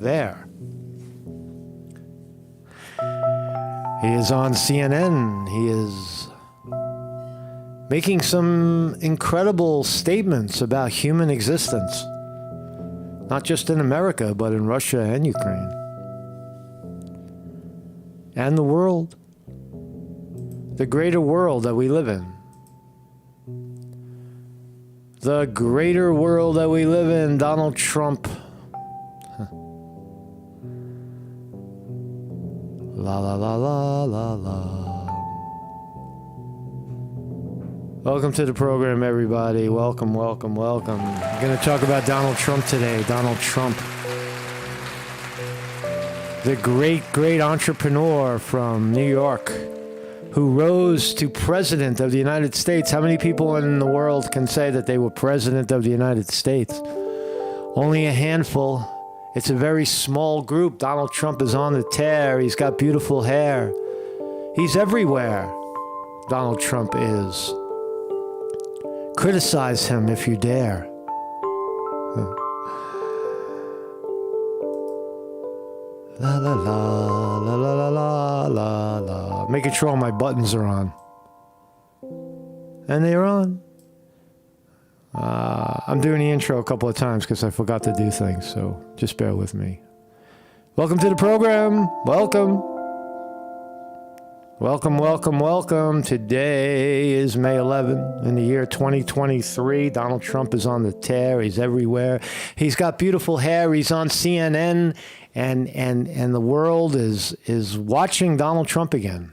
there. He is on CNN. He is making some incredible statements about human existence, not just in America, but in Russia and Ukraine. And the world, the greater world that we live in. The greater world that we live in, Donald Trump. La la la la la la. Welcome to the program, everybody. Welcome, welcome, welcome. We're going to talk about Donald Trump today. Donald Trump. The great entrepreneur from New York who rose to president of the United States. How many people in the world can say that they were president of the United States? Only a handful. It's a very small group. Donald Trump is on the tear. He's got beautiful hair. He's everywhere. Donald Trump is. Criticize him if you dare. La la la la la la la la. Making sure all my buttons are on. And they're on. I'm doing the intro a couple of times because I forgot to do things, so just bear with me. Welcome to the program. Welcome. Welcome, welcome, welcome. Today is May 11 in the year 2023. Donald Trump is on the tear. He's everywhere. He's got beautiful hair. He's on CNN, and the world is watching Donald Trump again.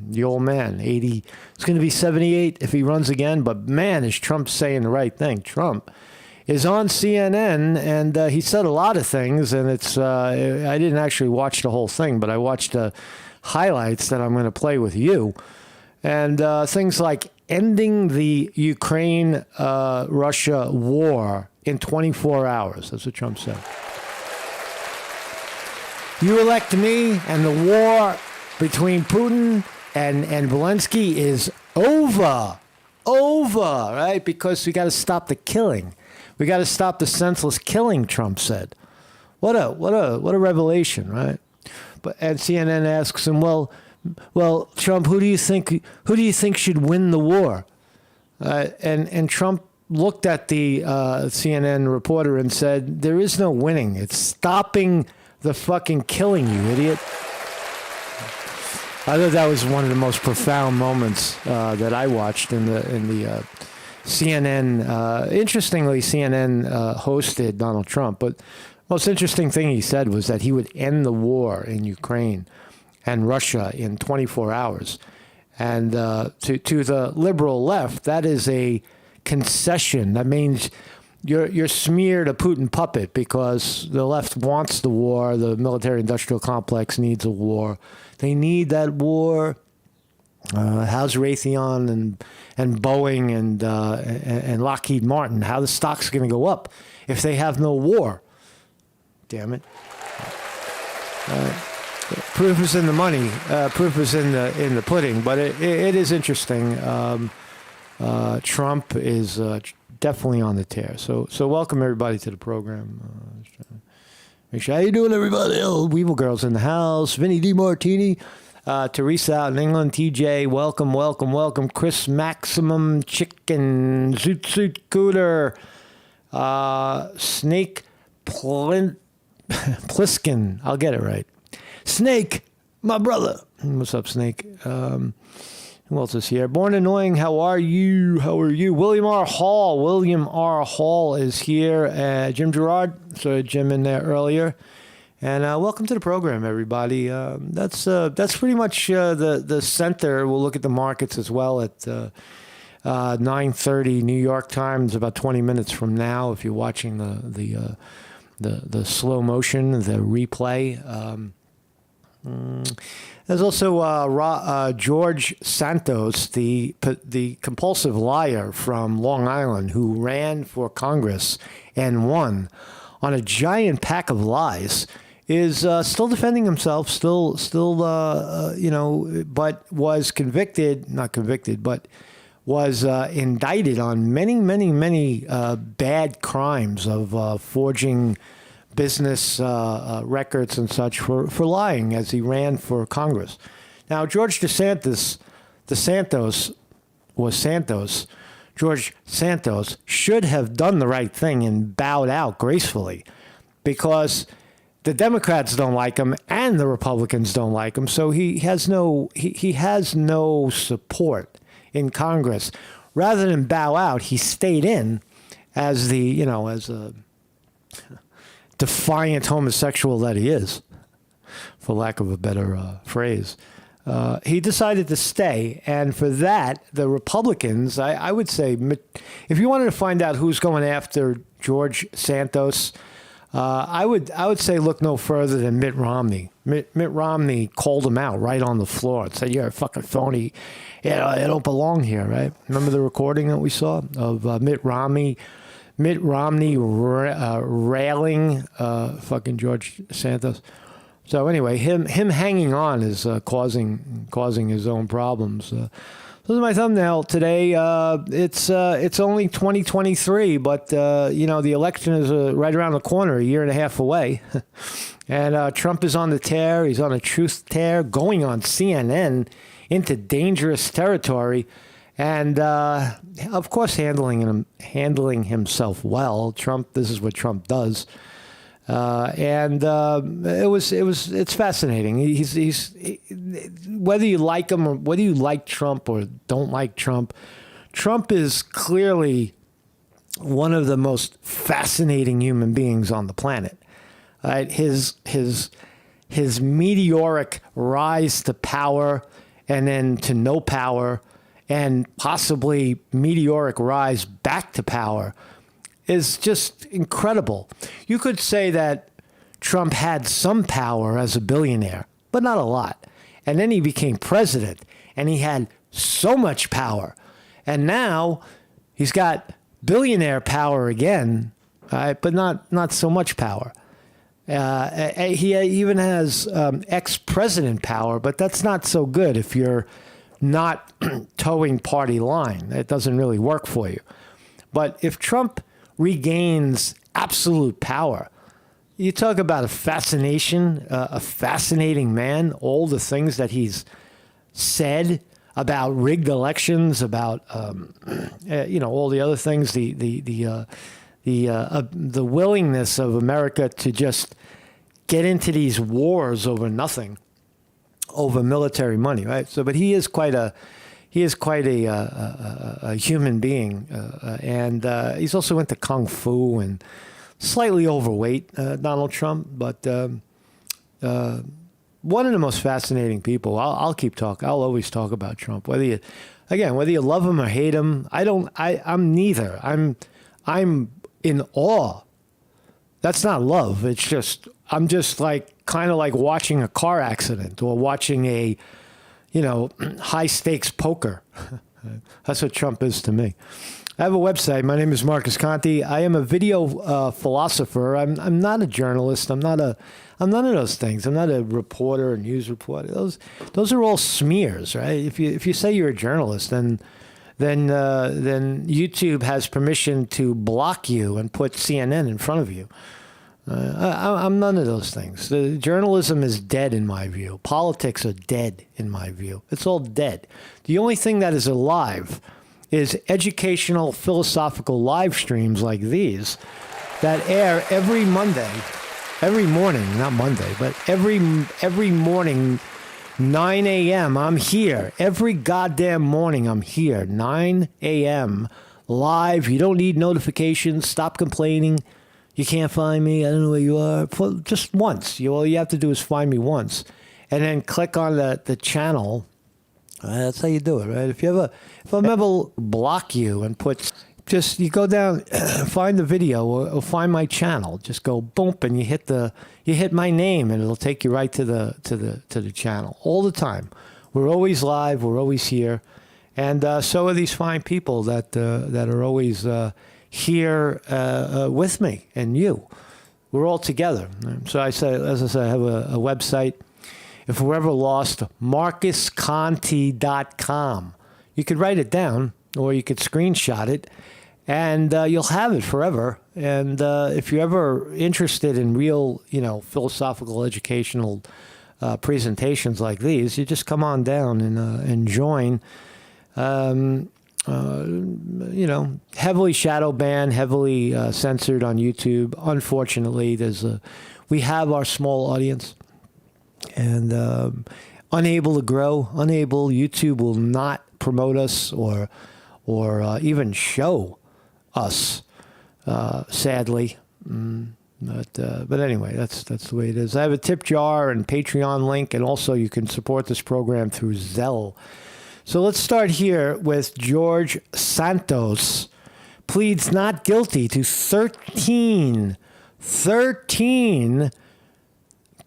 The old man, 80. It's going to be 78 if he runs again. But man, is Trump saying the right thing. Trump is on CNN, and he said a lot of things. And it's I didn't actually watch the whole thing, but I watched highlights that I'm going to play with you. And things like ending the Ukraine-Russia war in 24 hours. That's what Trump said. You elect me, and the war between Putin and Zelensky is over, right? Because we got to stop the killing. We got to stop the senseless killing, Trump said. What a revelation, right? And CNN asks him, well, Trump, who do you think should win the war? And Trump looked at the CNN reporter and said, there is no winning. It's stopping the fucking killing, you idiot. I thought that was one of the most profound moments that I watched in the CNN. Interestingly, CNN hosted Donald Trump, but most interesting thing he said was that he would end the war in Ukraine and Russia in 24 hours. And to the liberal left, that is a concession. That means you're smeared a Putin puppet because the left wants the war. The military-industrial complex needs a war. They need that war. How's Raytheon and Boeing and Lockheed Martin? How the stock's going to go up if they have no war? Damn it! Proof is in the money. Proof is in the pudding. But it is interesting. Trump is definitely on the tear. So welcome everybody to the program. Make sure how you doing, everybody? Oh, Weevil Girls in the house. Vinny D. Martini. Teresa out in England. TJ, welcome. Chris Maximum Chicken. Zoot Cooter. Snake Pliskin. I'll get it right. Snake, my brother. What's up, Snake? Who else is here? Born Annoying, how are you? William R. Hall is here. Jim Gerard. Saw Jim in there earlier. And welcome to the program, everybody. That's pretty much the center. We'll look at the markets as well at 9:30 New York time. It's about 20 minutes from now if you're watching the slow motion, the replay. There's also George Santos, the compulsive liar from Long Island, who ran for Congress and won on a giant pack of lies. Is still defending himself, but was was indicted on many bad crimes of forging business records and such for lying as he ran for Congress. Now, George Santos should have done the right thing and bowed out gracefully, because the Democrats don't like him and the Republicans don't like him. So he has no support in Congress. Rather than bow out, he stayed in as as a defiant homosexual that he is, for lack of a better phrase. He decided to stay, and for that, the Republicans, I would say, if you wanted to find out who's going after George Santos, I would say look no further than Mitt Romney. Mitt Romney called him out right on the floor and said, "You're a fucking phony. You don't belong here." Right? Remember the recording that we saw of Mitt Romney railing fucking George Santos. So anyway, him hanging on is causing his own problems. This is my thumbnail today. It's only 2023, but the election is right around the corner, a year and a half away, and Trump is on the tear. He's on a truth tear, going on CNN into dangerous territory, and of course handling himself well. This is what Trump does. It's fascinating. He's whether you like him or whether you like Trump or don't like Trump, Trump is clearly one of the most fascinating human beings on the planet. Right? His meteoric rise to power and then to no power, and possibly meteoric rise back to power, is just incredible. You could say that Trump had some power as a billionaire, but not a lot. And then he became president, and he had so much power. And now he's got billionaire power again, right? But not so much power. He even has ex-president power, but that's not so good if you're not towing party line. It doesn't really work for you. But if Trump regains absolute power, you talk about a fascination, a fascinating man. All the things that he's said about rigged elections, about all the other things, the willingness of America to just get into these wars over nothing, over military money, right? So, but he is quite a human being, and he's also into kung fu and slightly overweight, Donald Trump, but one of the most fascinating people. I'll keep talking. I'll always talk about Trump, whether you love him or hate him. I'm neither. I'm in awe. That's not love. It's just I'm just kind of like watching a car accident or watching a high stakes poker. That's what Trump is to me. I have a website. My name is Marcus Conte. I am a video philosopher. I'm not a journalist. I'm none of those things. I'm not a reporter, a news reporter. Those are all smears, right? If you say you're a journalist, then YouTube has permission to block you and put CNN in front of you. I'm none of those things. The journalism is dead in my view. Politics are dead in my view. It's all dead. The only thing that is alive is educational, philosophical live streams like these that air every morning, not Monday, but every morning, 9 a.m. I'm here. Every goddamn morning I'm here, 9 a.m. live. You don't need notifications. Stop complaining. You can't find me. I don't know where you are. Just once. All you have to do is find me once. And then click on the channel. That's how you do it, right? If I'm ever block you and you go down, find the video or find my channel. Just go boom, and you hit my name, and it'll take you right to the channel all the time. We're always live. We're always here, and so are these fine people that are always here with me and you. We're all together. So as I say, I have a website. If we're ever lost, marcusconti.com. You could write it down or you could screenshot it and you'll have it forever. And if you're ever interested in real, philosophical, educational presentations like these, you just come on down and join. Heavily shadow banned, heavily censored on YouTube. Unfortunately, we have our small audience, and unable to grow, YouTube will not promote us or even show us, sadly. But anyway, that's the way it is. I have a tip jar and Patreon link, and also you can support this program through Zelle. So let's start here with George Santos. Pleads not guilty to 13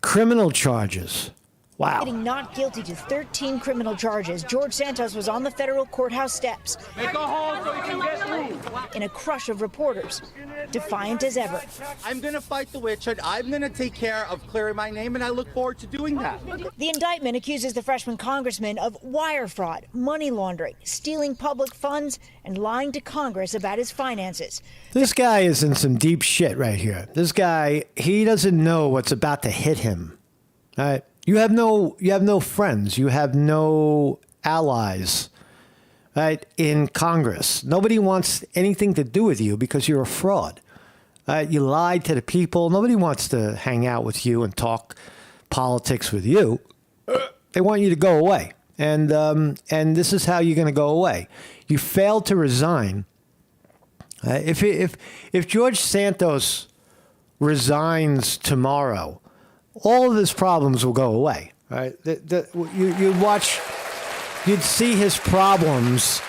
criminal charges. Wow. Pleading not guilty to 13 criminal charges, George Santos was on the federal courthouse steps. Make a hole so we can get through. In a crush of reporters, defiant as ever. I'm going to fight the witch hunt. I'm going to take care of clearing my name, and I look forward to doing that. The indictment accuses the freshman congressman of wire fraud, money laundering, stealing public funds, and lying to Congress about his finances. This guy is in some deep shit right here. This guy, he doesn't know what's about to hit him. All right. You have no friends. You have no allies, right, in Congress. Nobody wants anything to do with you because you're a fraud. You lied to the people. Nobody wants to hang out with you and talk politics with you. They want you to go away. And this is how you're going to go away. You failed to resign. If George Santos resigns tomorrow, all of his problems will go away, right? You'd see his problems,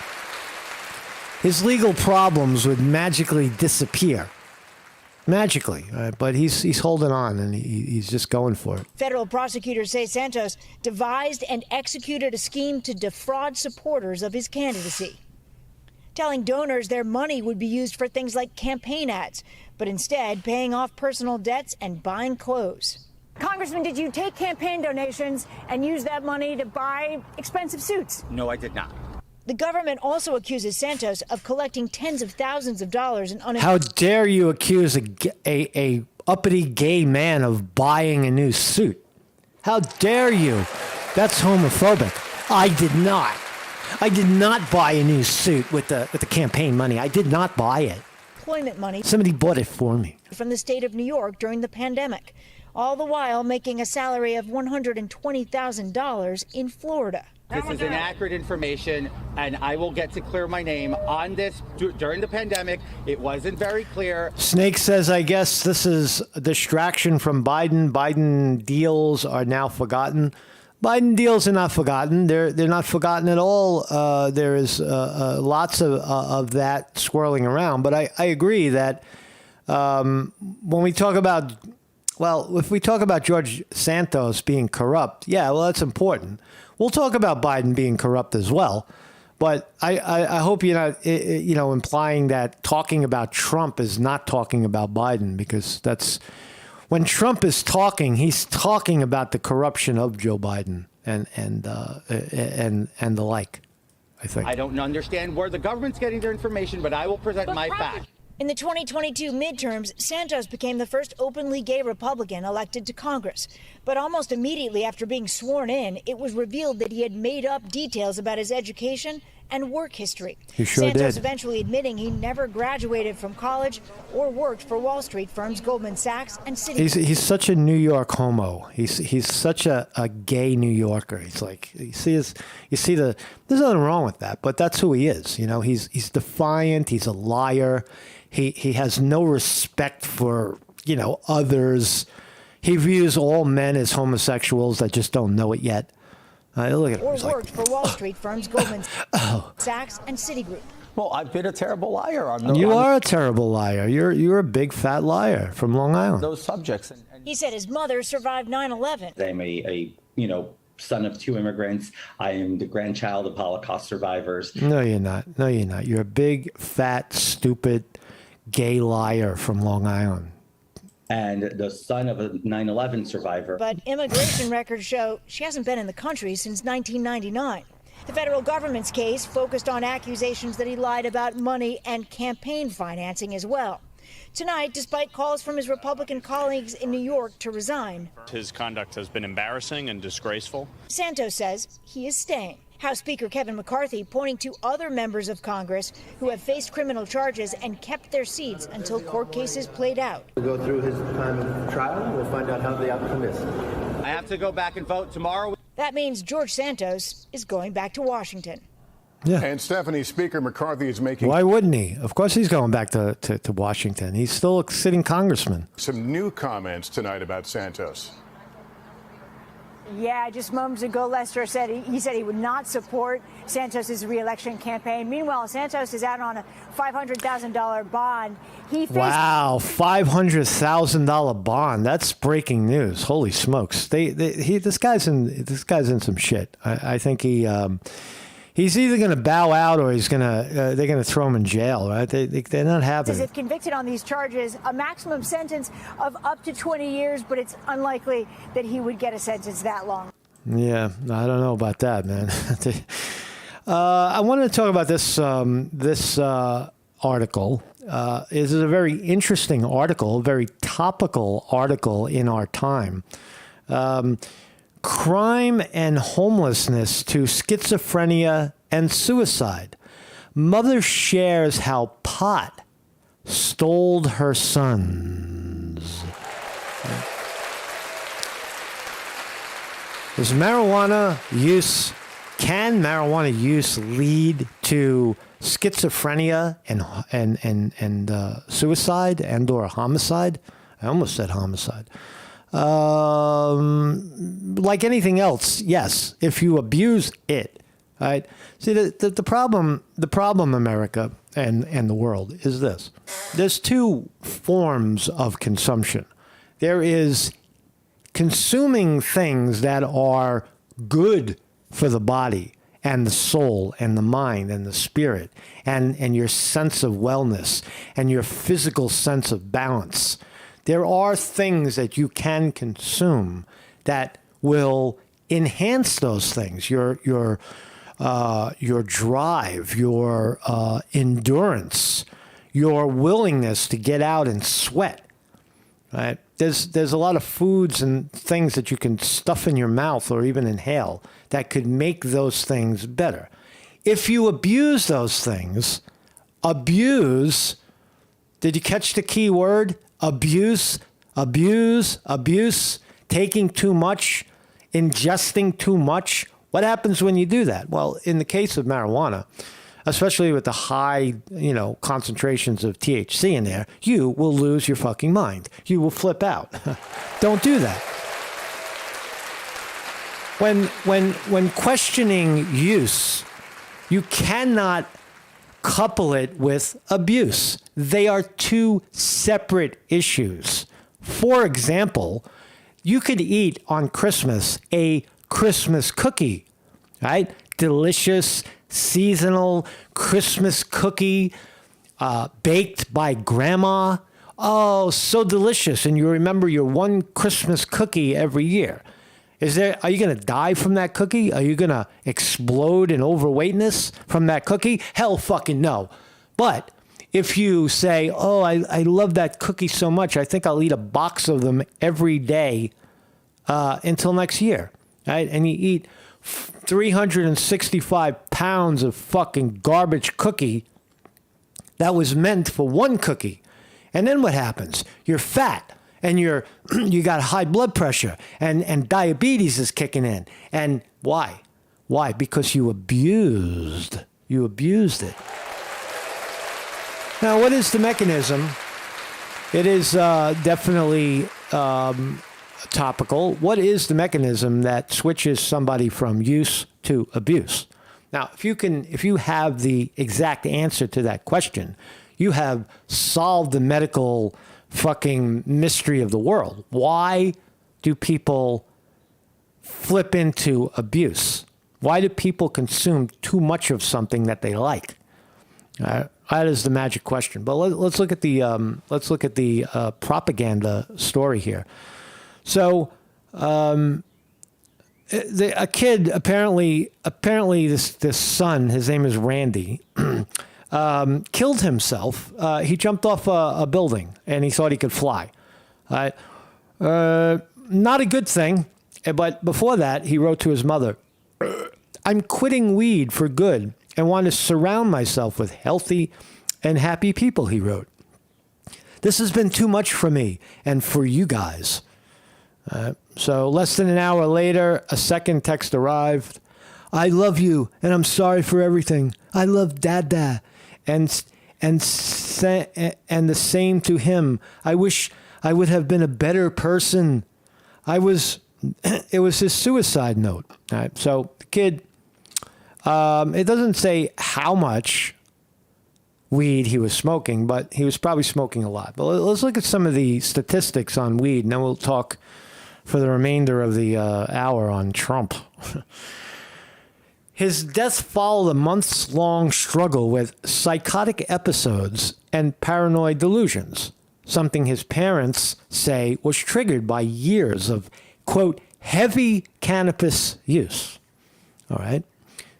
his legal problems would magically disappear. Magically, right? But he's holding on, and he's just going for it. Federal prosecutors say Santos devised and executed a scheme to defraud supporters of his candidacy, telling donors their money would be used for things like campaign ads, but instead paying off personal debts and buying clothes. Congressman, did you take campaign donations and use that money to buy expensive suits? No, I did not. The government also accuses Santos of collecting tens of thousands of dollars in How dare you accuse a uppity gay man of buying a new suit? How dare you? That's homophobic. I did not. I did not buy a new suit with the campaign money. I did not buy it. Employment money. Somebody bought it for me. From the state of New York during the pandemic, all the while making a salary of $120,000 in Florida. This is inaccurate information, and I will get to clear my name on this during the pandemic. It wasn't very clear. Snake says, I guess this is a distraction from Biden. Biden deals are now forgotten. Biden deals are not forgotten. They're not forgotten at all. There is lots of that swirling around. But I agree that when we talk about, if we talk about George Santos being corrupt, that's important. We'll talk about Biden being corrupt as well. But I hope you're not, implying that talking about Trump is not talking about Biden, because that's when Trump is talking, he's talking about the corruption of Joe Biden and the like, I think. I don't understand where the government's getting their information, but I will present my facts. In the 2022 midterms, Santos became the first openly gay Republican elected to Congress. But almost immediately after being sworn in, it was revealed that he had made up details about his education and work history. He sure Santos did. eventually admitting he never graduated from college or worked for Wall Street firms Goldman Sachs and Citigroup. He's such a New York homo. He's such a gay New Yorker. He's like, there's nothing wrong with that, but that's who he is. He's defiant. He's a liar. He has no respect for, others. He views all men as homosexuals that just don't know it yet. Look at him. Or worked for Wall Street firms Goldman Sachs and Citigroup. Well, I've been a terrible liar on You are a terrible liar. You're a big fat liar from Long Island. those subjects. He said his mother survived 9/11. I'm a son of two immigrants. I am the grandchild of Holocaust survivors. No, you're not. You're a big, fat, stupid, gay liar from Long Island. And the son of a 9/11 survivor. But immigration records show she hasn't been in the country since 1999. The federal government's case focused on accusations that he lied about money and campaign financing as well. Tonight, despite calls from his Republican colleagues in New York to resign, his conduct has been embarrassing and disgraceful. Santos says he is staying. House Speaker Kevin McCarthy pointing to other members of Congress who have faced criminal charges and kept their seats until court cases played out. We'll go through his time of trial and we'll find out how the outcome is. I have to go back and vote tomorrow. That means George Santos is going back to Washington. Yeah. And Stephanie, Speaker McCarthy is making... Why wouldn't he? Of course he's going back to Washington. He's still a sitting congressman. ...some new comments tonight about Santos. Yeah, just moments ago, Lester said he would not support Santos's reelection campaign. Meanwhile, Santos is out on a $500,000 bond. Wow, $500,000 bond. That's breaking news. Holy smokes! This guy's in some shit. I think he's either going to bow out or they're going to throw him in jail. Right? They're not having it. If convicted on these charges, a maximum sentence of up to 20 years, but it's unlikely that he would get a sentence that long. Yeah, I don't know about that, man. I wanted to talk about this article. This is a very interesting article, a very topical article in our time. Crime and homelessness to schizophrenia and suicide. Mother shares how pot stole her sons. Can marijuana use lead to schizophrenia and suicide and or homicide? I almost said homicide. Like anything else, yes, if you abuse it, right? See, the problem, America and the world is this. There's two forms of consumption. There is consuming things that are good for the body and the soul and the mind and the spirit and your sense of wellness and your physical sense of balance. There are things that you can consume that will enhance those things, your drive, your endurance, your willingness to get out and sweat. Right? There's a lot of foods and things that you can stuff in your mouth or even inhale that could make those things better. If you abuse those things, did you catch the key word? Abuse, taking too much, ingesting too much. What happens when you do that? Well, in the case of marijuana, especially with the high, concentrations of THC in there, you will lose your fucking mind. You will flip out. Don't do that. When questioning use, you cannot couple it with abuse. They are two separate issues. For example, you could eat on Christmas a Christmas cookie, right? Delicious, seasonal Christmas cookie baked by grandma. Oh, so delicious. And you remember your one Christmas cookie every year. Are you going to die from that cookie? Are you going to explode in overweightness from that cookie? Hell fucking no. But if you say, oh, I love that cookie so much, I think I'll eat a box of them every day until next year, right? And you eat 365 pounds of fucking garbage cookie that was meant for one cookie. And then what happens? You're fat. And you got high blood pressure and diabetes is kicking in. And why? Why? Because you abused it. Now, what is the mechanism? It is definitely topical. What is the mechanism that switches somebody from use to abuse? Now, if you have the exact answer to that question, you have solved the medical fucking mystery of the world. Why do people flip into abuse? Why do people consume too much of something that they like? That is the magic question. But let's look at the propaganda story here. So a kid, apparently this son, his name is Randy, killed himself. He jumped off a building and he thought he could fly. Not a good thing. But before that, he wrote to his mother, "I'm quitting weed for good and want to surround myself with healthy and happy people," he wrote. "This has been too much for me and for you guys." So less than an hour later, a second text arrived. "I love you and I'm sorry for everything. I love Dada." And the same to him. "I wish I would have been a better person." It was his suicide note. All right, so the kid, it doesn't say how much weed he was smoking, but he was probably smoking a lot. But let's look at some of the statistics on weed, and then we'll talk for the remainder of the hour on Trump. His death followed a months-long struggle with psychotic episodes and paranoid delusions, something his parents say was triggered by years of, quote, heavy cannabis use. All right.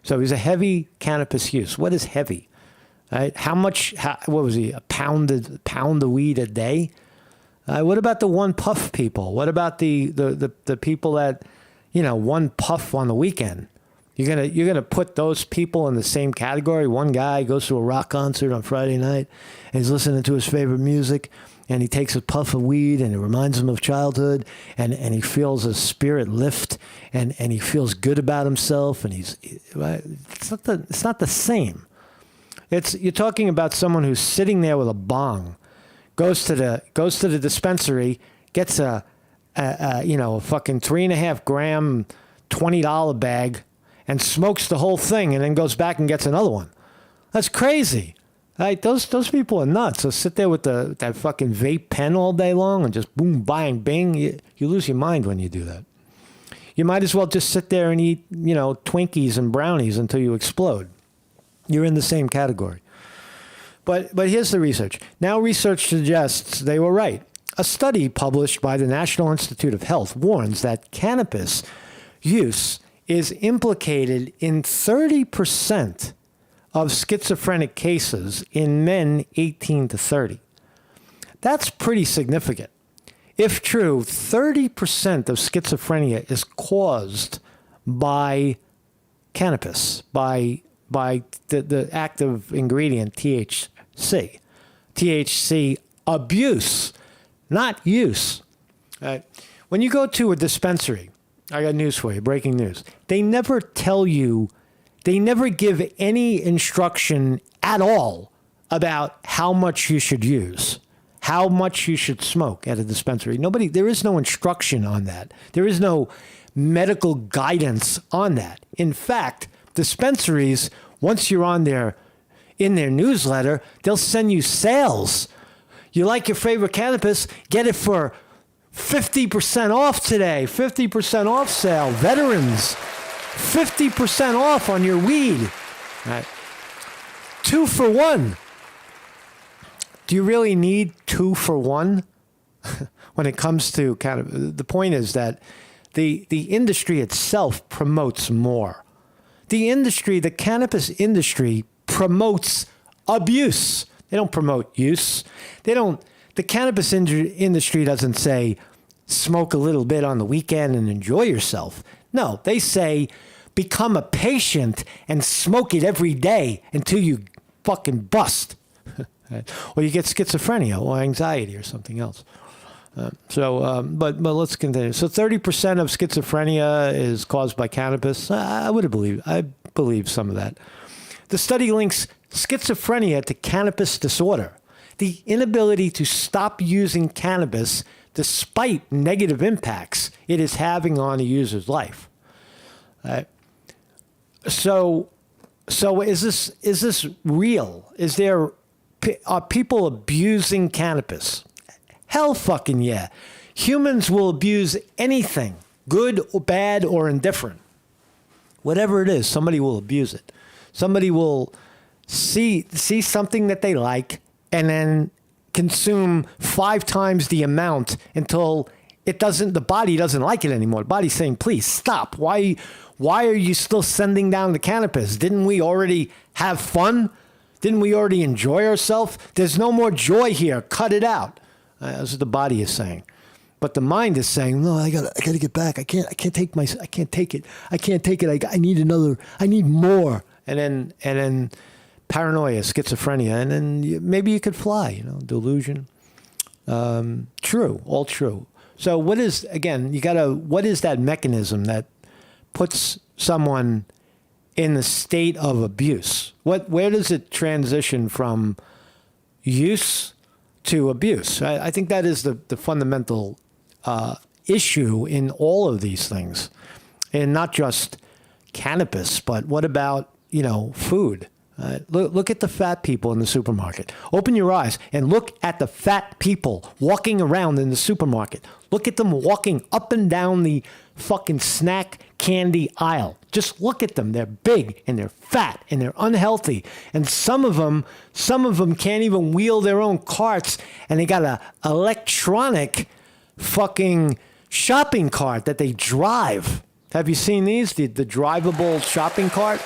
So he's a heavy cannabis use. What is heavy? Right? What was he? A pound of weed a day? What about the one puff people? What about the people that, one puff on the weekend? You're gonna put those people in the same category? One guy goes to a rock concert on Friday night and he's listening to his favorite music, and he takes a puff of weed and it reminds him of childhood, and he feels his spirit lift, and he feels good about himself, and it's not the same. You're talking about someone who's sitting there with a bong, goes to the dispensary, gets a fucking 3.5 gram $20 bag and smokes the whole thing, and then goes back and gets another one. That's crazy. Right, those people are nuts. So sit there with that fucking vape pen all day long and just boom, bang, bing. You lose your mind when you do that. You might as well just sit there and eat, Twinkies and brownies until you explode. You're in the same category. But here's the research. Now research suggests they were right. A study published by the National Institute of Health warns that cannabis use is implicated in 30% of schizophrenic cases in men 18 to 30. That's pretty significant. If true, 30% of schizophrenia is caused by cannabis, by the active ingredient THC. THC abuse, not use. When you go to a dispensary, I got news for you, breaking news. They never give any instruction at all about how much you should use, how much you should smoke at a dispensary. There is no instruction on that. There is no medical guidance on that. In fact, dispensaries, once you're in their newsletter, they'll send you sales. You like your favorite cannabis? Get it for 50% off today. 50% off sale. Veterans, 50% off on your weed. All right. 2 for 1. Do you really need 2 for 1 when it comes to cannabis? The point is that the industry itself promotes more. The cannabis industry promotes abuse. They don't promote use. The cannabis industry doesn't say smoke a little bit on the weekend and enjoy yourself. No, they say become a patient and smoke it every day until you fucking bust. Or you get schizophrenia or anxiety or something else. But let's continue. So 30% of schizophrenia is caused by cannabis. I believe some of that. The study links schizophrenia to cannabis disorder, the inability to stop using cannabis despite negative impacts it is having on a user's life. So is this real? Are people abusing cannabis? Hell fucking yeah. Humans will abuse anything, good or bad or indifferent. Whatever it is, somebody will abuse it. Somebody will see something that they like and then consume 5 times the amount until the body doesn't like it anymore. The body's saying, please stop. Why are you still sending down the cannabis? Didn't we already have fun? Didn't we already enjoy ourselves? There's no more joy here. Cut it out. That's what the body is saying. But the mind is saying, no, I gotta get back. I can't take it. I need more. And then paranoia, schizophrenia, and then maybe you could fly, delusion. True, all true. So what is that mechanism that puts someone in the state of abuse? Where does it transition from use to abuse? I think that is the fundamental issue in all of these things, and not just cannabis, but what about, food? Look at the fat people in the supermarket. Open your eyes and look at the fat people walking around in the supermarket. Look at them walking up and down the fucking snack candy aisle. Just look at them. They're big and they're fat and they're unhealthy. And some of them can't even wheel their own carts, and they got a electronic fucking shopping cart that they drive. Have you seen these? The drivable shopping cart?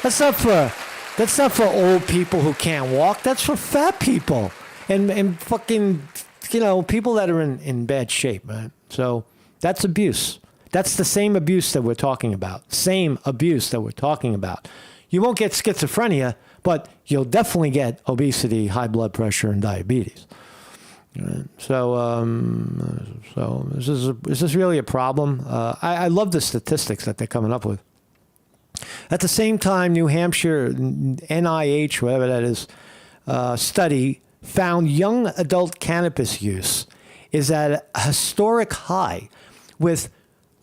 That's not for old people who can't walk. That's for fat people and fucking, people that are in bad shape, right? So that's abuse. That's the same abuse that we're talking about. You won't get schizophrenia, but you'll definitely get obesity, high blood pressure, and diabetes. Right. So is this really a problem? I love the statistics that they're coming up with. At the same time, New Hampshire, NIH, whatever that is, study found young adult cannabis use is at a historic high with,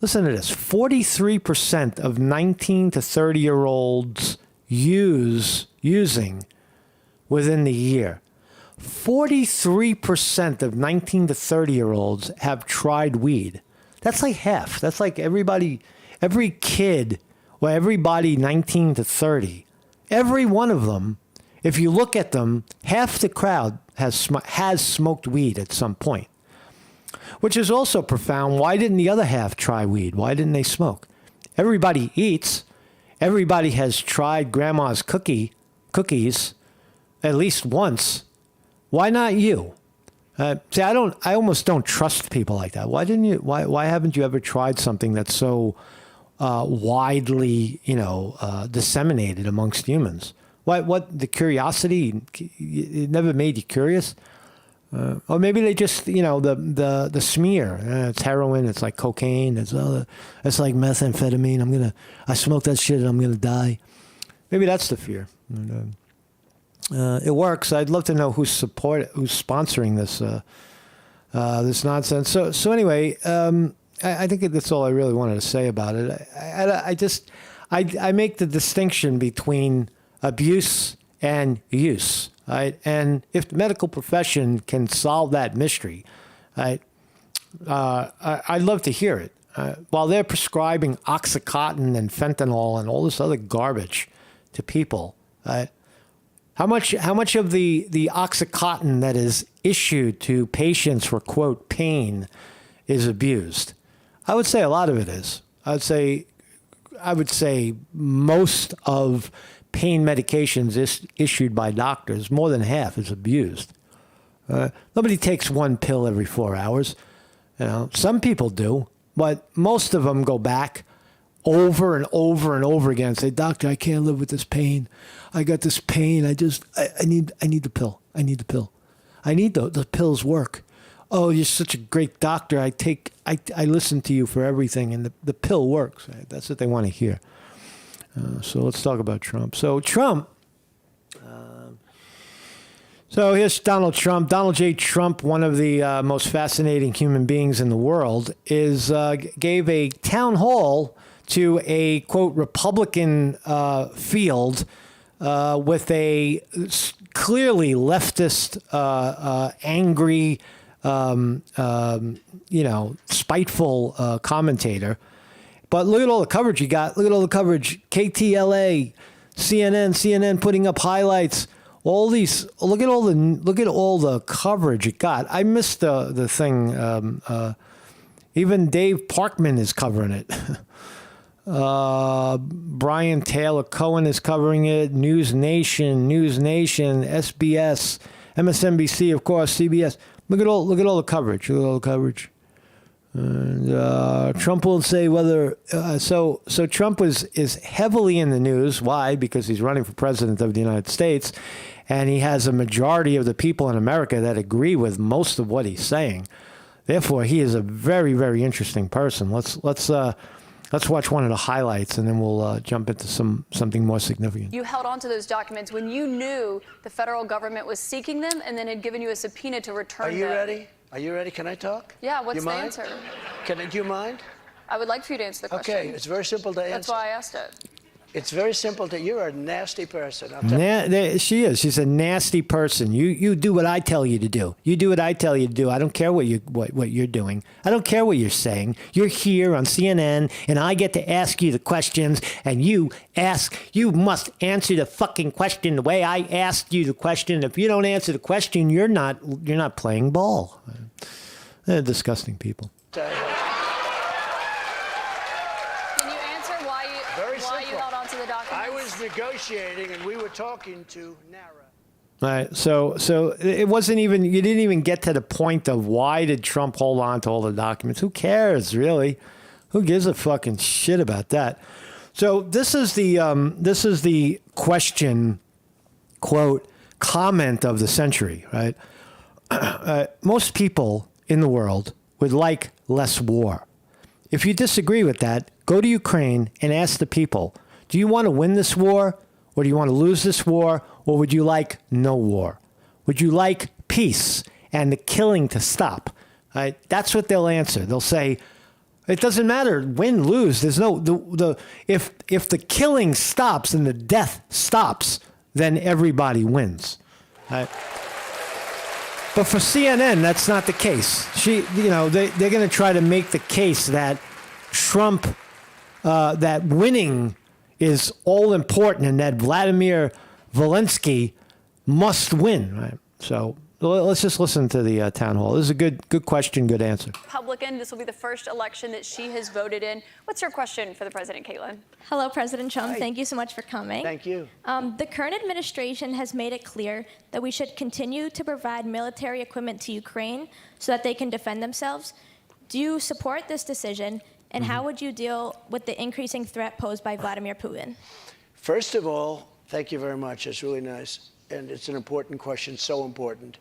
listen to this, 43% of 19 to 30-year-olds using within the year. 43% of 19 to 30-year-olds have tried weed. That's like half. That's like everybody 19 to 30, every one of them, if you look at them, half the crowd has smoked weed at some point, which is also profound. Why didn't the other half try weed? Why didn't they smoke? Everybody eats. Everybody has tried grandma's cookies at least once. Why not you? See, I almost don't trust people like that. Why haven't you ever tried something that's so widely, disseminated amongst humans? What the curiosity? It never made you curious? Or maybe they just, the smear. It's heroin. It's like cocaine. It's like methamphetamine. I smoke that shit and I'm gonna die. Maybe that's the fear. It works. I'd love to know who's sponsoring this nonsense. So anyway, I think that's all I really wanted to say about it. I make the distinction between abuse and use, right? And if the medical profession can solve that mystery, right, I'd love to hear it. While they're prescribing Oxycontin and fentanyl and all this other garbage to people, right? How much of the Oxycontin that is issued to patients for, quote, pain is abused? I would say a lot of it is. I would say most of pain medications issued by doctors, more than half is abused. Nobody takes one pill every 4 hours. Some people do, but most of them go back over and over and over again and say, doctor, I can't live with this pain. I got this pain. I need the pill. I need the pill. I need the pills work. Oh, you're such a great doctor. I listen to you for everything, and the pill works. Right? That's what they want to hear. So let's talk about Trump. So Trump. So here's Donald Trump. Donald J. Trump, one of the most fascinating human beings in the world, gave a town hall to a, quote, Republican field with a clearly leftist, angry, spiteful commentator. But look at all the coverage he got. Look at all the coverage. KTLA, CNN putting up highlights. All these. Look at all the coverage it got. I missed the thing Even Dave Parkman is covering it. Brian Taylor Cohen is covering it. News Nation, SBS, MSNBC, of course, CBS. Look at all the coverage. And Trump will say whether so Trump is heavily in the news. Why? Because he's running for president of the United States, and he has a majority of the people in America that agree with most of what he's saying. Therefore, he is a very, very interesting person. Let's watch one of the highlights, and then we'll jump into something more significant. You held on to those documents when you knew the federal government was seeking them, and then had given you a subpoena to return them. Are you ready? Are you ready? Can I talk? Yeah. What's you the mind? answer? Do you mind? I would like for you to answer the question. Okay, it's very simple to answer. That's why I asked it. It's very simple to. You're a nasty person. She is. She's a nasty person. You do what I tell you to do. You do what I tell you to do. I don't care what you're doing. I don't care what you're saying. You're here on CNN, and I get to ask you the questions, and you must answer the fucking question the way I asked you the question. If you don't answer the question, you're not playing ball. They're disgusting people. I was negotiating, and we were talking to NARA. All right, so it wasn't even, you didn't even get to the point of why did Trump hold on to all the documents? Who cares, really? Who gives a fucking shit about that? So this is the question, quote, comment of the century, right? Most people in the world would like less war. If you disagree with that, go to Ukraine and ask the people, do you want to win this war, or do you want to lose this war, or would you like no war? Would you like peace and the killing to stop? Right? That's what they'll answer. They'll say, it doesn't matter, win, lose. There's no if the killing stops and the death stops, then everybody wins. Right? But for CNN, that's not the case. They're going to try to make the case that Trump, that winning is all important, and that Vladimir Zelensky must win. Right? So let's just listen to the town hall. This is a good question, good answer. Republican, this will be the first election that she has voted in. What's your question for the president, Caitlin? Hello, President Trump. Hi. Thank you so much for coming. Thank you. The current administration has made it clear that we should continue to provide military equipment to Ukraine so that they can defend themselves. Do you support this decision? And how would you deal with the increasing threat posed by Vladimir Putin? First of all, thank you very much. It's really nice. And it's an important question, so important,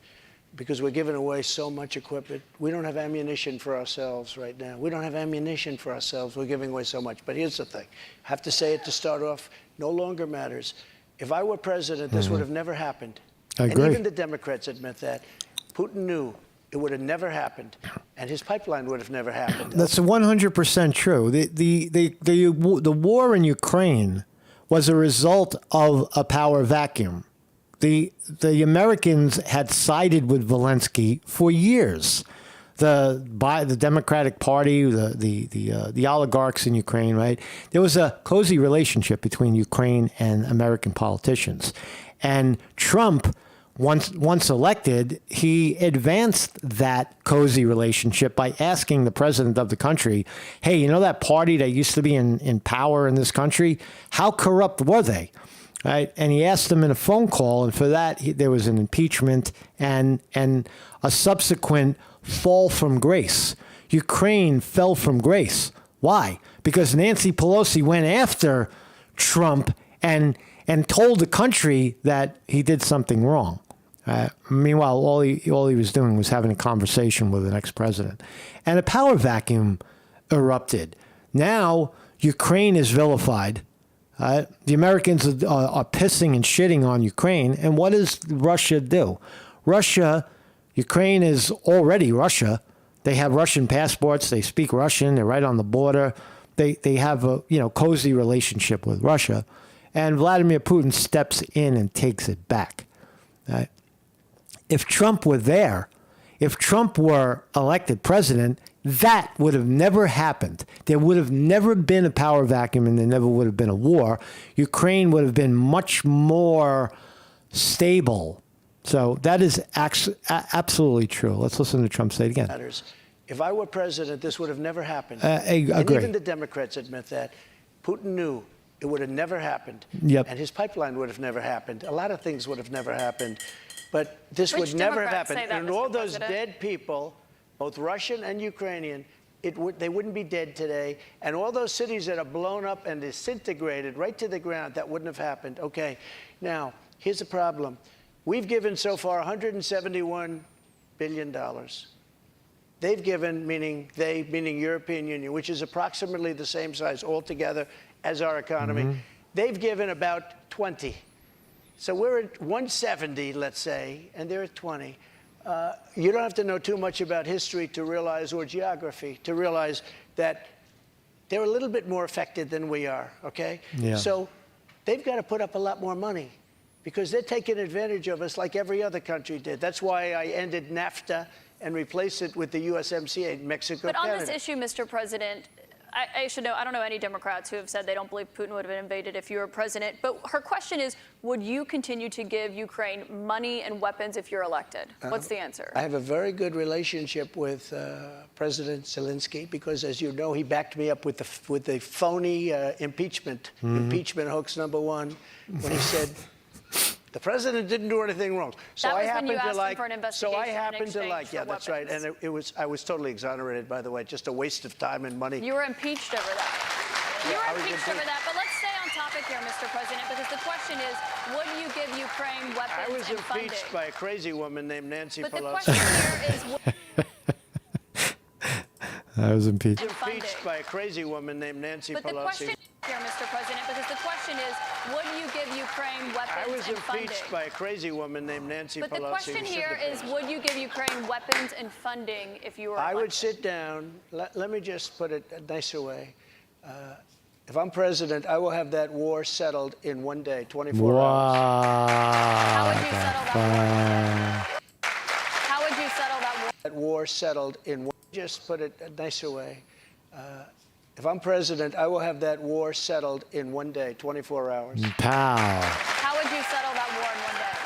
because we're giving away so much equipment. We don't have ammunition for ourselves right now. We don't have ammunition for ourselves. We're giving away so much. But here's the thing. I have to say it to start off. No longer matters. If I were president, this would have never happened. I agree. And even the Democrats admit that. Putin knew it would have never happened, and his pipeline would have never happened. That's 100% true. The war in Ukraine was a result of a power vacuum. The Americans had sided with Zelensky for years. The Democratic Party, the oligarchs in Ukraine, right? There was a cozy relationship between Ukraine and American politicians, and Trump, once elected, he advanced that cozy relationship by asking the president of the country, hey, you know that party that used to be in power in this country? How corrupt were they? Right? And he asked them in a phone call, and for that, there was an impeachment and a subsequent fall from grace. Ukraine fell from grace. Why? Because Nancy Pelosi went after Trump and told the country that he did something wrong. Meanwhile, all he was doing was having a conversation with an ex-president. And a power vacuum erupted. Now, Ukraine is vilified. The Americans are pissing and shitting on Ukraine. And what does Russia do? Ukraine is already Russia. They have Russian passports. They speak Russian. They're right on the border. They have a cozy relationship with Russia. And Vladimir Putin steps in and takes it back. Right? If Trump were there, if Trump were elected president, that would have never happened. There would have never been a power vacuum, and there never would have been a war. Ukraine would have been much more stable. So that is absolutely true. Let's listen to Trump say it again. If I were president, this would have never happened. I And agree. even the Democrats admit that. Putin knew it would have never happened. Yep. And his pipeline would have never happened. A lot of things would have never happened. But this Which would never have Democrats happened. say that, And all Mr. those President? dead people, both Russian and Ukrainian, they wouldn't be dead today. And all those cities that are blown up and disintegrated right to the ground, that wouldn't have happened. Okay, now, here's the problem. We've given so far $171 billion. They've given, meaning European Union, which is approximately the same size altogether as our economy. They've given about 20. So we're at 170, let's say, and they're at 20. You don't have to know too much about history to realize, or geography, to realize that they're a little bit more affected than we are, okay? Yeah. So they've got to put up a lot more money because they're taking advantage of us like every other country did. That's why I ended NAFTA and replaced it with the USMCA, Mexico, But on Canada. this issue, Mr. President, I should know, I don't know any Democrats who have said they don't believe Putin would have been invaded if you were president. But her question is, would you continue to give Ukraine money and weapons if you're elected? What's the answer? I have a very good relationship with President Zelensky because, as you know, he backed me up with the phony impeachment hoax number one when he said the president didn't do anything wrong. So That was I when you happen to asked him like. for an So I investigation in happen to exchange like. for Yeah, that's right. weapons. And I was totally exonerated, by the way. Just a waste of time and money. You were impeached over that. You I were was impeached over impeached. that. But let's stay on topic here, Mr. President, because the question is, would you give Ukraine weapons I was and funding? impeached by a crazy woman named Nancy But the Pelosi. question here is, I was impeached. Impeached by a crazy woman named Nancy but the question Pelosi. here, Mr. President, because the question is, would you give Ukraine weapons I was and funding? impeached by a crazy woman named Nancy But Pelosi. the question who here said is, would you give Ukraine weapons and funding if you were I would elected? sit down. Let me just put it a nicer way. If I'm president, I will have that war settled in one day, 24 hours. How Wow. would you settle that war? How would you settle that war? That war settled in one. Just put it a nicer way. If I'm president, I will have that war settled in one day, 24 hours. Pow. How would you settle that war in one day?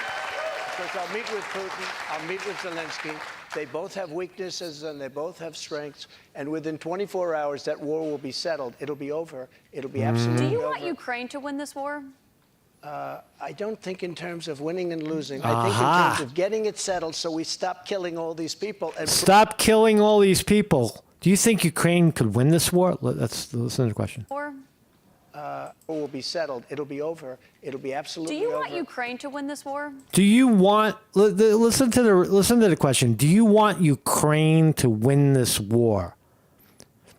Because I'll meet with Putin, I'll meet with Zelensky. They both have weaknesses and they both have strengths. And within 24 hours, that war will be settled. It'll be over. It'll be absolutely Do over. you want Ukraine to win this war? I don't think in terms of winning and losing. I think in terms of getting it settled so we stop killing all these people. And Stop killing all these people. Do you think Ukraine could win this war? Let's listen to the question. War? will be settled. It'll be over. It'll be absolutely Do you over. want Ukraine to win this war? Do you want listen to the question? Do you want Ukraine to win this war?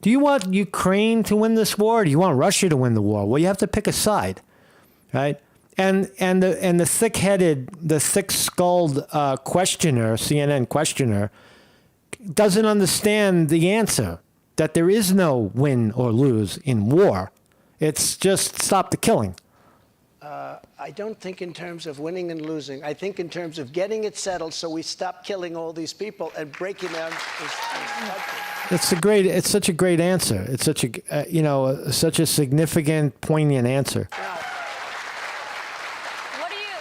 Do you want Ukraine to win this war? Or do you want Russia to win the war? Well, you have to pick a side, right? And the thick-skulled questioner, CNN questioner, doesn't understand the answer that there is no win or lose in war. It's just stop the killing. I don't think in terms of winning and losing. I think in terms of getting it settled so we stop killing all these people and breaking down this country. It's such a great answer. It's such a such a significant, poignant answer. What do you?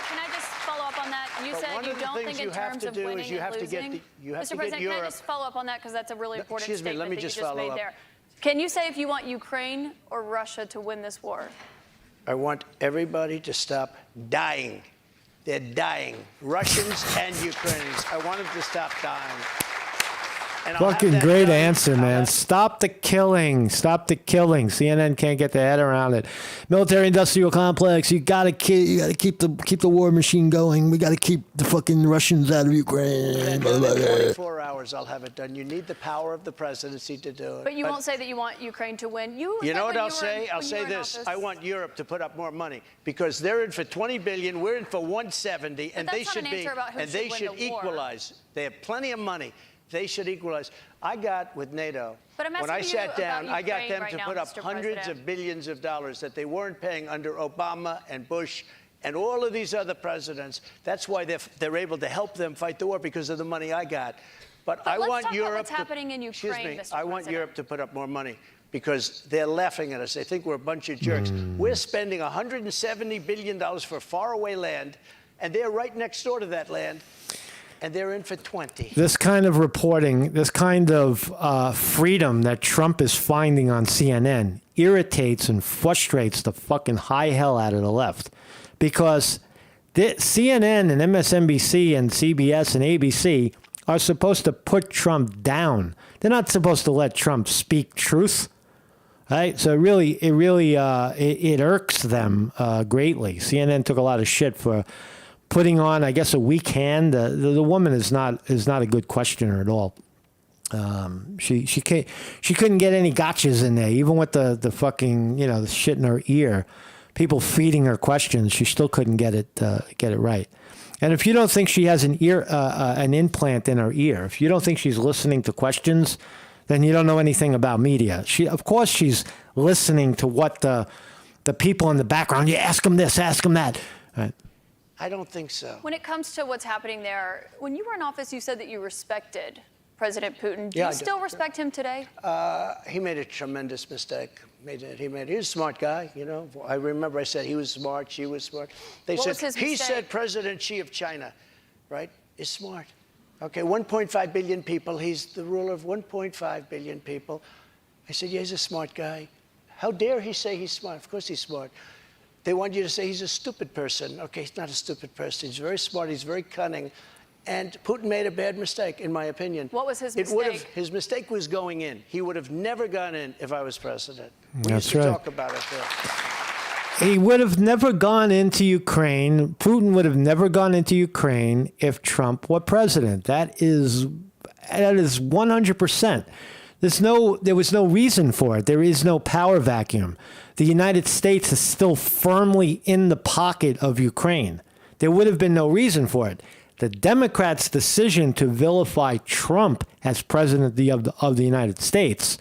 Can I just follow up on that? You said you don't think in terms of winning and losing. Mr. President, can I just follow up on that because that's a really important Excuse me, statement let me that you just just follow made up. there. Can you say if you want Ukraine or Russia to win this war? I want everybody to stop dying. They're dying. Russians and Ukrainians. I want them to stop dying. And I'll have Fucking that great done. answer, man. Stop the killing. Stop the killing. CNN can't get their head around it. Military-industrial complex. You gotta keep the war machine going. We gotta keep the fucking Russians out of Ukraine. In 24 hours, I'll have it done. You need the power of the presidency to do it. But you won't say that you want Ukraine to win. You know what I'll say? I'll say this. I want Europe to put up more money because they're in for 20 billion. We're in for 170, and they should be. And they should equalize. They have plenty of money. They should equalize. I got with NATO. But I'm when asking I you sat down, about I got Ukraine them right to now, put up Mr. hundreds President. of billions of dollars that they weren't paying under Obama and Bush and all of these other presidents. That's why they're able to help them fight the war because of the money I got. But I let's want talk about Europe. what's happening in Ukraine, excuse me. Mr. I want President. Europe to put up more money because they're laughing at us. They think we're a bunch of jerks. We're spending $170 billion for faraway land, and they're right next door to that land. And they're in for 20. This kind of reporting, this kind of freedom that Trump is finding on CNN irritates and frustrates the fucking high hell out of the left. Because CNN and MSNBC and CBS and ABC are supposed to put Trump down. They're not supposed to let Trump speak truth. Right? So it irks them greatly. CNN took a lot of shit for putting on, I guess, a weak hand. The woman is not a good questioner at all. She couldn't get any gotchas in there, even with the fucking the shit in her ear. People feeding her questions, she still couldn't get it right. And if you don't think she has an implant in her ear, if you don't think she's listening to questions, then you don't know anything about media. Of course she's listening to what the people in the background. You ask them this, ask them that. Right. I don't think so. When it comes to what's happening there, when you were in office, you said that you respected President Putin. Do you still respect him today? He made a tremendous mistake. He was a smart guy, I remember I said he was smart, she was smart. What was his he mistake? said President Xi of China, right, is smart. Okay, 1.5 billion people. He's the ruler of 1.5 billion people. I said, yeah, he's a smart guy. How dare he say he's smart? Of course he's smart. They want you to say he's a stupid person. Okay, he's not a stupid person. He's very smart. He's very cunning. And Putin made a bad mistake, in my opinion. What was his mistake? His mistake was going in. He would have never gone in if I was president. We That's used to right. talk about it there. He would have never gone into Ukraine. Putin would have never gone into Ukraine if Trump were president. That is 100%. There was no reason for it. There is no power vacuum. The United States is still firmly in the pocket of Ukraine. There would have been no reason for it. The Democrats' decision to vilify Trump as president of the United States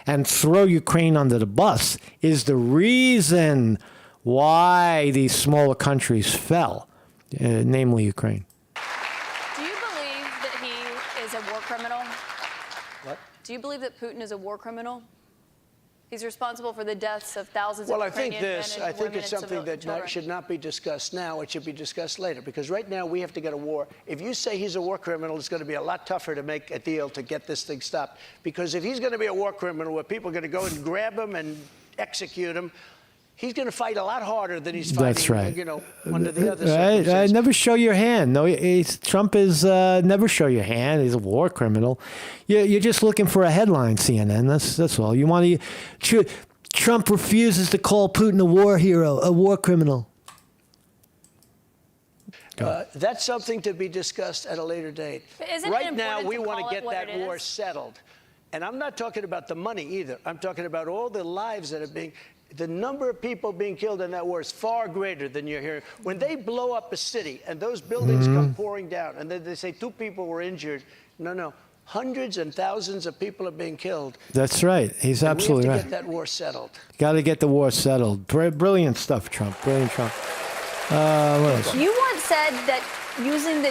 and throw Ukraine under the bus is the reason why these smaller countries fell, namely Ukraine. Do you believe that he is a war criminal? What? Do you believe that Putin is a war criminal? He's responsible for the deaths of thousands Well, of I think Ukrainian this. men I and think women it's and something that children. should not be discussed now. It should be discussed later. Because right now we have to get a war. If you say he's a war criminal, it's going to be a lot tougher to make a deal to get this thing stopped. Because if he's going to be a war criminal, where people are going to go and grab him and execute him, he's going to fight a lot harder than he's fighting. That's right. Under the other Right? circumstances. Never show your hand. No, Trump is never show your hand. He's a war criminal. You're just looking for a headline, CNN. That's all. You want to. Trump refuses to call Putin a war hero, a war criminal. That's something to be discussed at a later date. Isn't it Right now, important we to want call to it get what that it war is? settled. And I'm not talking about the money either. I'm talking about all the lives that are being... The number of people being killed in that war is far greater than you're hearing. When they blow up a city and those buildings come pouring down and then they say 2 people were injured, no. Hundreds and thousands of people are being killed. That's right. He's absolutely We right. have to get that war settled. Got to get the war settled. Brilliant stuff, Trump. Brilliant Trump. What else? You once said that using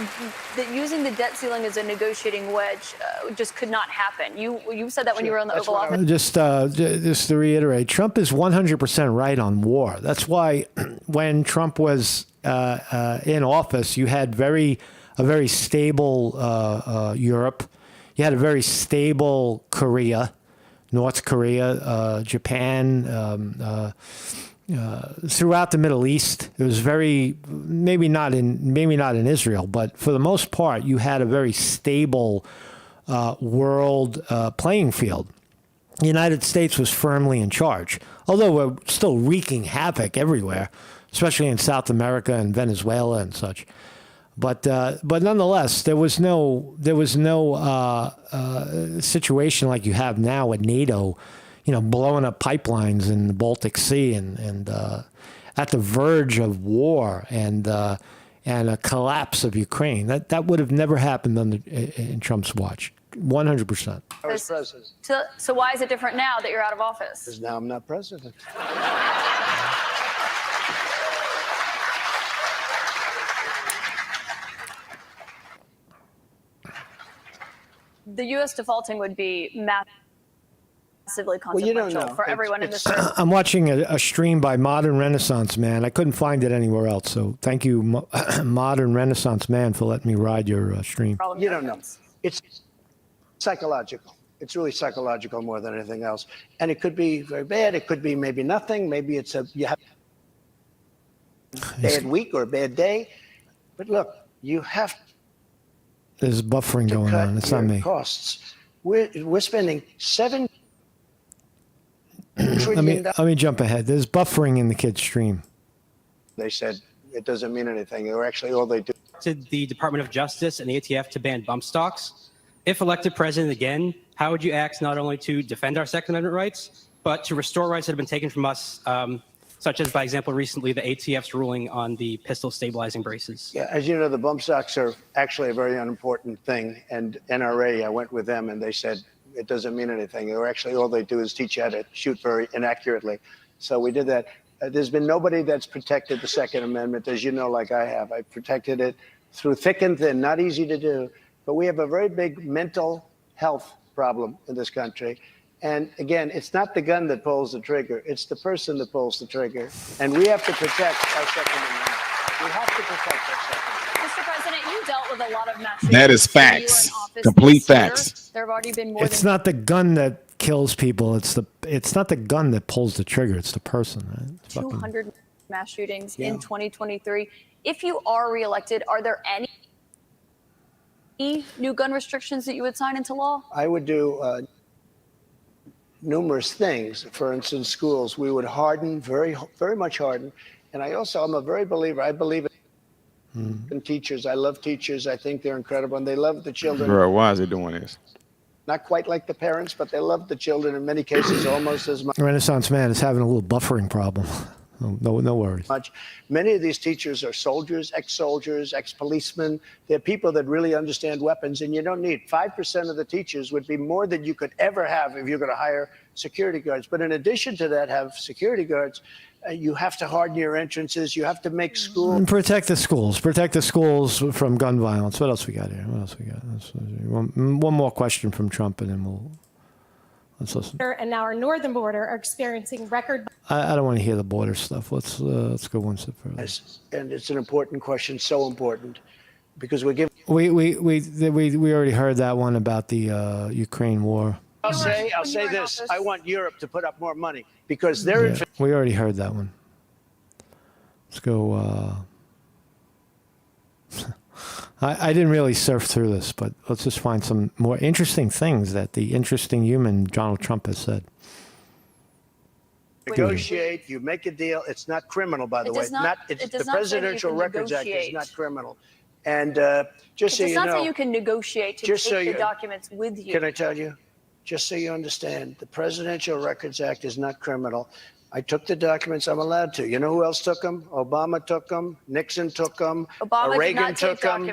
the debt ceiling as a negotiating wedge just could not happen. You said that when you were in the Oval Office. Just to reiterate, Trump is 100% right on war. That's why when Trump was in office, you had a very stable Europe. You had a very stable Korea, North Korea, Japan, throughout the Middle East. It was maybe not in Israel, but for the most part, you had a very stable world playing field. The United States was firmly in charge, although we're still wreaking havoc everywhere, especially in South America and Venezuela and such. But nonetheless, there was no situation like you have now with NATO, blowing up pipelines in the Baltic Sea and at the verge of war and a collapse of Ukraine. That would have never happened in Trump's watch. 100%. I was president. So why is it different now that you're out of office? Because now I'm not president. The U.S. defaulting would be massively Well, you don't consequential know. for everyone in this room. I'm watching a stream by Modern Renaissance Man. I couldn't find it anywhere else, so thank you, Modern Renaissance Man, for letting me ride your stream. You don't know. It's psychological. It's really psychological more than anything else. And it could be very bad. It could be maybe nothing. Maybe it's you have a bad week or a bad day. But look, you have There's buffering to going cut on. It's your not me. costs. We're spending $7 Let trillion. me jump ahead. There's buffering in the kid's stream. They said it doesn't mean anything. Or actually, all they do. To the Department of Justice and the ATF to ban bump stocks. If elected president again, how would you act not only to defend our Second Amendment rights, but to restore rights that have been taken from us, such as, by example, recently the ATF's ruling on the pistol stabilizing braces? Yeah, as you know, the bump stocks are actually a very unimportant thing. And NRA, I went with them, and they said it doesn't mean anything. Or actually, all they do is teach you how to shoot very inaccurately. So we did that. There's been nobody that's protected the Second Amendment, as you know, like I have. I protected it through thick and thin, not easy to do. But we have a very big mental health problem in this country. And again, it's not the gun that pulls the trigger. It's the person that pulls the trigger. And we have to protect our Second Amendment. We have to protect our Second Amendment. Mr. President, you dealt with a lot of mass shootings. That is when you were in facts. office Complete this year. facts. There have already been more It's than not the gun that kills people. It's not the gun that pulls the trigger. It's the person, right? It's 200 mass shootings in 2023. If you are reelected, are there any new gun restrictions that you would sign into law? I would do numerous things. For instance, schools, we would harden, very, very much harden. And I'm a very believer. I believe in teachers. I love teachers. I think they're incredible. And they love the children. Bro, why is he doing this? Not quite like the parents, but they love the children in many cases almost as Renaissance Man is having a little buffering problem. No worries. much. Many of these teachers are soldiers, ex-soldiers, ex-policemen. They're people that really understand weapons, and you don't need 5% of the teachers would be more than you could ever have if you're going to hire security guards. But in addition to that, have security guards. You have to harden your entrances. You have to make schools. And protect the schools. Protect the schools from gun violence. What else we got here? One more question from Trump, and then let's listen. And now our northern border are experiencing record. I don't want to hear the border stuff. Let's go one step further. And it's an important question, so important, because we're giving. We already heard that one about the Ukraine war. I'll say this. I want Europe to put up more money because they're. Yeah, we already heard that one. Let's go. I didn't really surf through this, but let's just find some more interesting things that the interesting human Donald Trump has said. Negotiate, you make a deal. It's not criminal, by the way. The Presidential Records Act is not criminal. And just so you know. It's not that you can negotiate to take the documents with you. Can I tell you? Just so you understand, the Presidential Records Act is not criminal. I took the documents. I'm allowed to. You know who else took them? Obama took them. Nixon took them. Reagan took them.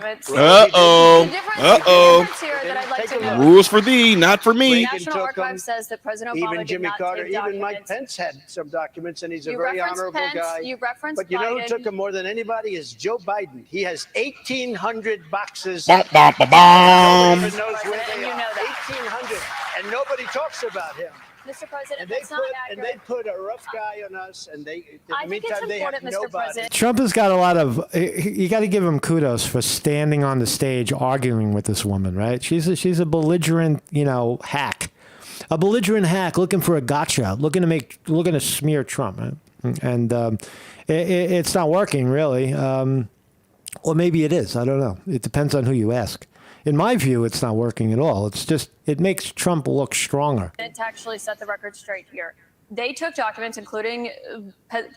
Rules for thee, not for me. The National Archive says that President Obama even Jimmy did not Carter, take even documents. Mike Pence had some documents, and he's a You very referenced honorable Pence, guy. you referenced But you know who Biden. took them more than anybody is Joe Biden. He has 1,800 boxes. Bum, bum, bum, bum. Nobody even knows where And they you are. know that. 1,800, and nobody talks about him. Mr. President, And they that's not put accurate. a rough guy on us, and they. In the I think it's meantime, they have important, Mr. nobody. President. Trump has got a lot of. You got to give him kudos for standing on the stage arguing with this woman, right? She's a belligerent, hack, looking for a gotcha, looking to smear Trump, right? And it's not working really. Or maybe it is. I don't know. It depends on who you ask. In my view, it's not working at all. It makes Trump look stronger. To actually set the record straight here. They took documents, including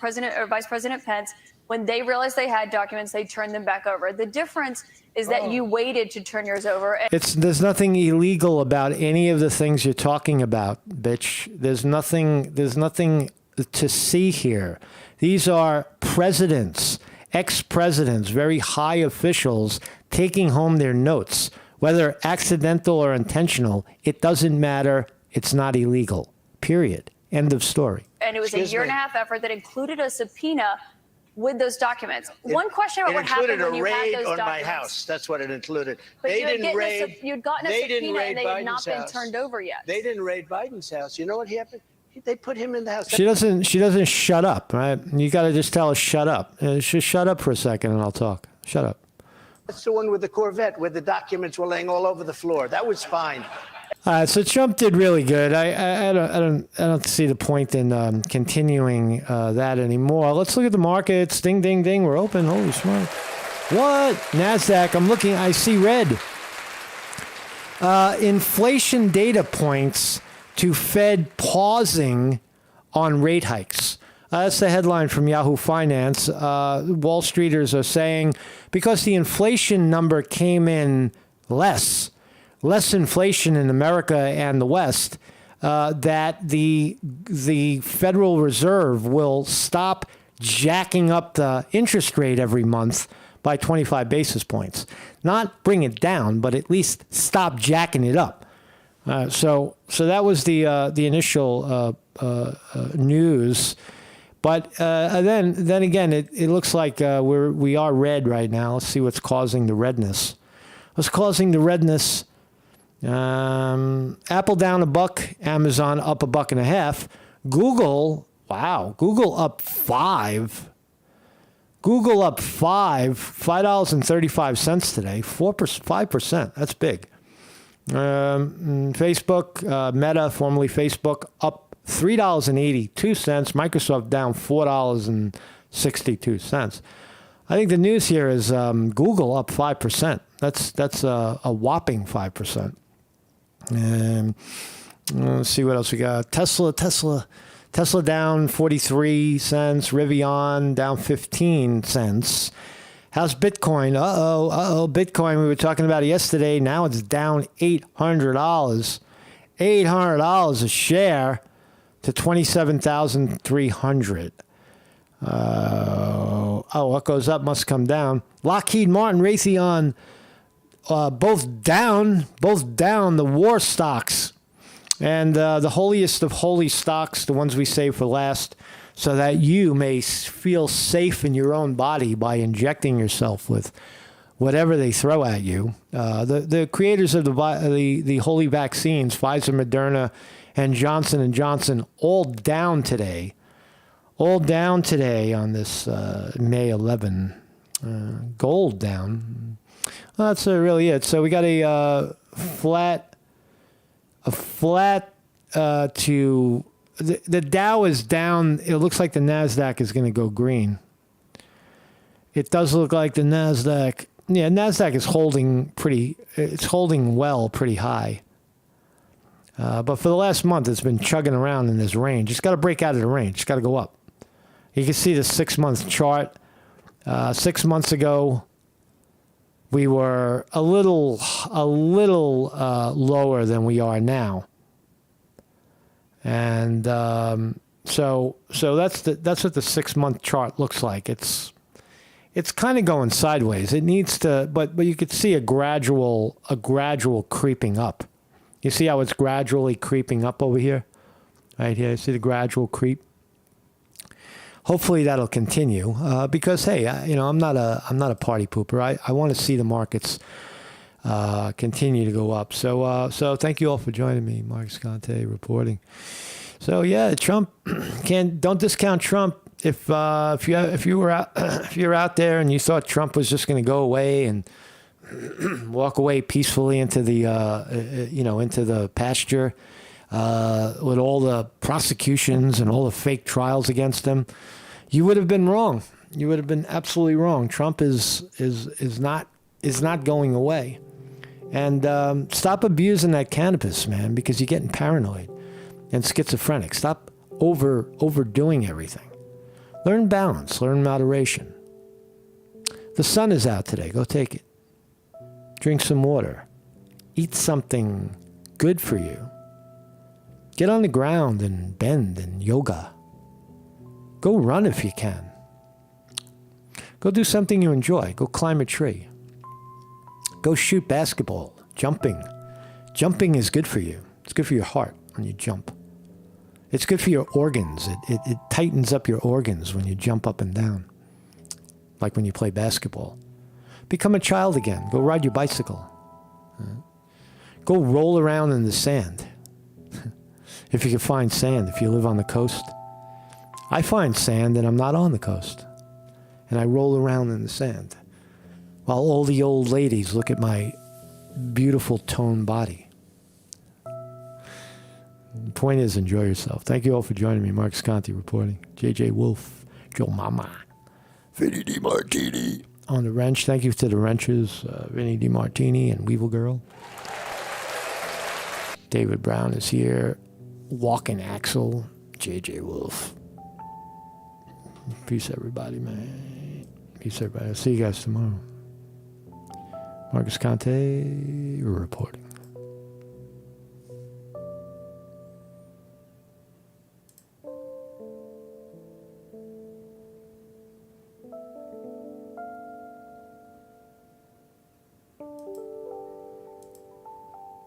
President or Vice President Pence. When they realized they had documents, they turned them back over. The difference is that you waited to turn yours over. There's nothing illegal about any of the things you're talking about, bitch. There's nothing to see here. These are presidents, ex-presidents, very high officials taking home their notes. Whether accidental or intentional, it doesn't matter. It's not illegal. Period. End of story. And it was a year-and-a-half effort that included a subpoena with those documents. One question about what happened when you had those documents. It included a raid on my house. That's what it included. But you'd gotten a subpoena and they had not been turned over yet. They didn't raid Biden's house. You know what happened? They put him in the house. She doesn't shut up, right? You got to just tell her shut up. Just shut up for a second and I'll talk. Shut up. That's the one with the Corvette where the documents were laying all over the floor. That was fine. So Trump did really good. I don't see the point in continuing that anymore. Let's look at the markets. Ding, ding, ding. We're open. Holy smart. What? NASDAQ. I'm looking. I see red. Inflation data points to Fed pausing on rate hikes. That's the headline from Yahoo Finance. Wall Streeters are saying because the inflation number came in less inflation in America and the West, that the Federal Reserve will stop jacking up the interest rate every month by 25 basis points. Not bring it down, but at least stop jacking it up. So that was the initial news. But then again, it looks like we are red right now. Let's see what's causing the redness. What's causing the redness? Apple down $1, Amazon up $1.50. Google, wow, Google up 5. Google up $5.35 today, 5%. That's big. Facebook, Meta, formerly Facebook, up $3.82. Microsoft down $4.62. I think the news here is Google up 5%. That's a whopping 5%. And let's see what else we got. Tesla down 43 cents. Rivian down 15 cents. How's Bitcoin? Bitcoin, we were talking about it yesterday. Now it's down $800. $800 a share to 27,300. What goes up must come down. Lockheed Martin, Raytheon, both down, the war stocks. And the holiest of holy stocks, the ones we save for last, so that you may feel safe in your own body by injecting yourself with whatever they throw at you. The creators of the holy vaccines, Pfizer, Moderna, and Johnson & Johnson, all down today. All down today on this May 11. Gold down. Well, that's really it. So we got a flat to the Dow is down. It looks like the NASDAQ is going to go green. It does look like the NASDAQ. Yeah, NASDAQ is holding well, pretty high. But for the last month, it's been chugging around in this range. It's got to break out of the range. It's got to go up. You can see the 6-month chart. 6 months ago, we were a little lower than we are now. And so that's what the 6-month chart looks like. It's kind of going sideways. It needs to, but you could see a gradual creeping up. You see how it's gradually creeping up over here, right here. You see the gradual creep. Hopefully that'll continue because hey, I'm not a party pooper. I want to see the markets continue to go up. So thank you all for joining me, Mark Escante reporting. So yeah, Trump don't discount Trump. If you're out there and you thought Trump was just going to go away and walk away peacefully into the into the pasture with all the prosecutions and all the fake trials against him, you would have been wrong. You would have been absolutely wrong. Trump is not going away. And stop abusing that cannabis, man, because you're getting paranoid and schizophrenic. Stop overdoing everything. Learn balance. Learn moderation. The sun is out today. Go take it. Drink some water. Eat something good for you. Get on the ground and bend and yoga. Go run if you can. Go do something you enjoy. Go climb a tree. Go shoot basketball. Jumping. Jumping is good for you. It's good for your heart when you jump. It's good for your organs. It tightens up your organs when you jump up and down. like when you play basketball. Become a child again. Go ride your bicycle. Go roll around in the sand. If you can find sand, if you live on the coast. I find sand and I'm not on the coast. And I roll around in the sand. While all the old ladies look at my beautiful toned body. The point is, enjoy yourself. Thank you all for joining me. Mark Sconti reporting. JJ Wolf, Joe Mama, Vinny DiMartini on the wrench. Thank you to the wrenches, Vinny DiMartini and Weevil Girl. David Brown is here. Walking Axel, JJ Wolf. Peace, everybody, man. Peace, everybody. I'll see you guys tomorrow. Marcus Conte reporting.